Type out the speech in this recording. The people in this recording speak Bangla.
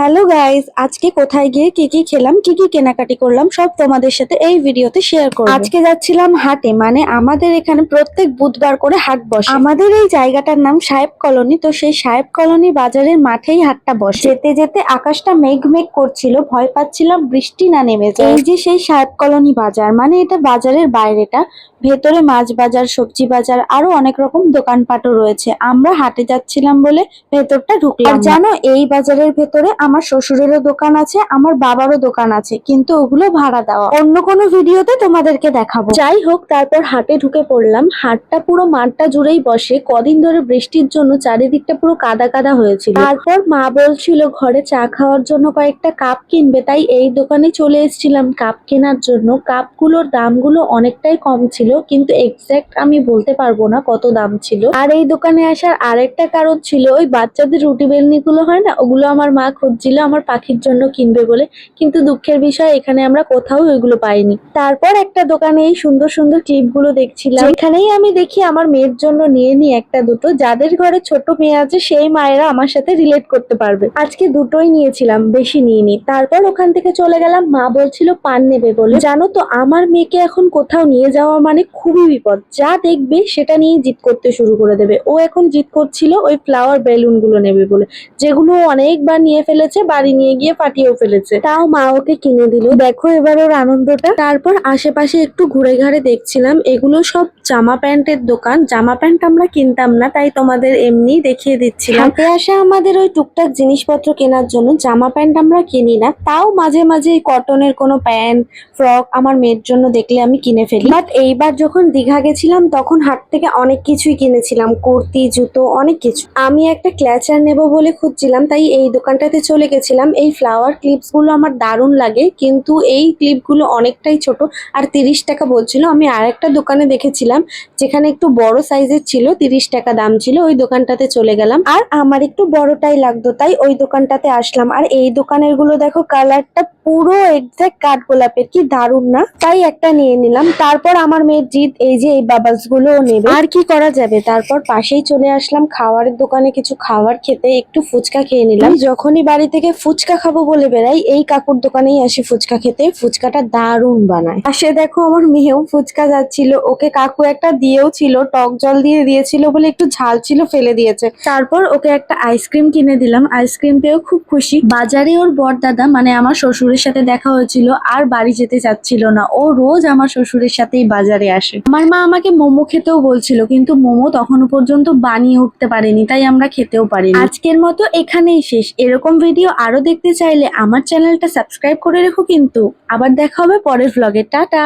হ্যালো গাইস, আজকে কোথায় গিয়ে কি কি খেলাম, কি কি কেনাকাটি করলাম সব তোমাদের সাথে এই ভিডিওতে শেয়ার করব। আজকে যাচ্ছিলাম হাটে, মানে আমাদের এখানে প্রত্যেক বুধবার করে হাট বসে। আমাদের এই জায়গাটার নাম সাহেব কলোনি, তো সেই সাহেব কলোনি বাজারের মাঠেই হাটটা বসে। যেতে যেতে আকাশটা মেঘ মেঘ করছিল, ভয় পাচ্ছিলাম বৃষ্টি না নেমে যায়। এই যে সেই সাহেব কলোনি বাজার, মানে এটা বাজারের বাইরেটা, ভেতরে মাছ বাজার, সবজি বাজার, আরো অনেক রকম দোকানপাটও রয়েছে। আমরা হাটে যাচ্ছিলাম বলে ভেতরটা ঢুকলাম। আর জানো, এই বাজারের ভেতরে আমার শ্বশুরেরও দোকান আছে, আমার বাবারও দোকান আছে, কিন্তু ওগুলো ভাড়া দেওয়া। অন্য কোনো ভিডিওতে তোমাদেরকে দেখাবো। যাই হোক, তারপর হাটে ঢুকে পড়লাম। হাটটা পুরো মাঠটা জুড়েই বসে। কদিন ধরে বৃষ্টির জন্য চারিদিকটা পুরো কাদা কাদা হয়েছিল। তারপর মা বলছিল ঘরে চা খাওয়ার জন্য কয়েকটা কাপ কিনবে, তাই এই দোকানে চলে এসেছিলাম কাপ কেনার জন্য। কাপগুলোর দামগুলো অনেকটাই কম ছিল, কিন্তু এক্সাক্ট আমি বলতে পারবো না কত দাম ছিল। আর এই দোকানে আসার আরেকটা কারণ ছিল, ওই বাচ্চাদের রুটি বেলনি গুলো হয় না, ওগুলো আমার মা খুঁজছিল আমার পাখির জন্য কিনবে বলে, কিন্তু দুঃখের বিষয় এখানে আমরা কোথাও ওইগুলো পাইনি। তারপর একটা দোকানে এই সুন্দর সুন্দর ক্লিপ গুলো দেখছিলাম, এখানেই আমি দেখি আমার মেয়ের জন্য নিয়ে নি একটা দুটো। যাদের ঘরে ছোট মেয়ে আছে সেই মায়েরা আমার সাথে রিলেট করতে পারবে। আজকে দুটোই নিয়েছিলাম, বেশি নিইনি। তারপর ওখান থেকে চলে গেলাম, মা বলছিল পান নেবে বলে। জানো তো, আমার মেয়েকে এখন কোথাও নিয়ে যাওয়া মানে খুবই বিপদ। যা দেখবে সেটা নিয়ে জিদ করতে শুরু করে দেবে। ও এখন জিদ করছিল ওই ফ্লাওয়ার বেলুন গুলো নেবে বলে, যেগুলো অনেকবার নিয়ে ফেলেছে, বাড়ি নিয়ে গিয়ে ফাটিয়েও ফেলেছে। তাও মা ওকে কিনে দিল। দেখো এবার ওর আনন্দটা। তারপর আশেপাশে একটু ঘুরে ঘাড়ে দেখছিলাম, এগুলো সব জামা প্যান্টের দোকান। জামা প্যান্ট আমরা কিনতাম না, তাই তোমাদের এমনি দেখিয়ে দিচ্ছিলাম। হাটে আসা আমাদের ওই টুকটাক জিনিসপত্র কেনার জন্য, জামা প্যান্ট আমরা কিনি না। তাও মাঝে মাঝে এই কটনের কোনো প্যান্ট, ফ্রক আমার মেয়ের জন্য দেখলে আমি কিনে ফেলি। বাট এইবার যখন দীঘা গেছিলাম তখন হাট থেকে অনেক কিছুই কিনেছিলাম, কুর্তি, জুতো, অনেক কিছু। আমি একটা ক্ল্যাচার নেব বলে খুঁজছিলাম, তাই এই দোকানটাতে চলে গেছিলাম। এই ফ্লাওয়ার ক্লিপস গুলো আমার দারুণ লাগে, কিন্তু এই ক্লিপ গুলো অনেকটাই ছোট আর 30 টাকা বলছিল। আমি আরেকটা দোকানে দেখেছিলাম যেখানে একটু বড় সাইজের ছিল, 30 টাকা দাম ছিল। ওই দোকানটাতে চলে গেলাম, আর আমার একটু বড়টাই লাগতো, তাই ওই দোকানটাতে আসলাম। আর এই দোকানের গুলো দেখো, কালারটা পুরো এক্সাক্ট কাঠগোলাপের, কি দারুণ না? তাই একটা নিয়ে নিলাম। তারপর আমার মেয়ের জিদ, এই যে এই বাবলস গুলো নেবে, আর কি করা যাবে। তারপর পাশেই চলে আসলাম খাবারের দোকানে কিছু খাবার খেতে। একটু ফুচকা খেয়ে নিলাম। যখনই বাড়ি থেকে ফুচকা খাবো বলে বেড়াই, এই কাকুর দোকানেই আসি ফুচকা খেতে। ফুচকাটা দারুণ বানায়। পাশে দেখো আমার মেয়েও ফুচকা যাচ্ছিল, ওকে কাকু একটা দিয়েও ছিল, টক জল দিয়ে দিয়েছিল বলে একটু ঝাল ছিল, ফেলে দিয়েছে। তারপর ওকে একটা আইসক্রিম কিনে দিলাম, আইসক্রিম পেয়েও খুব খুশি। বাজারে ওর বড়দাদা, মানে আমার শ্বশুরের সাথে দেখা হয়েছিল, আর বাড়ি যেতে চাচ্ছিল না। ও রোজ আমার শ্বশুরের সাথেই বাজারে আসে। আমার মা আমাকে মোমো খেতেও বলছিল, কিন্তু মোমো তখনও পর্যন্ত বানিয়ে উঠতে পারেনি, তাই আমরা খেতেও পারিনি। আজকের মতো এখানেই শেষ। এরকম ভিডিও আরো দেখতে চাইলে আমার চ্যানেলটা সাবস্ক্রাইব করে রেখো কিন্তু। আবার দেখা হবে পরের ভ্লগে। টাটা।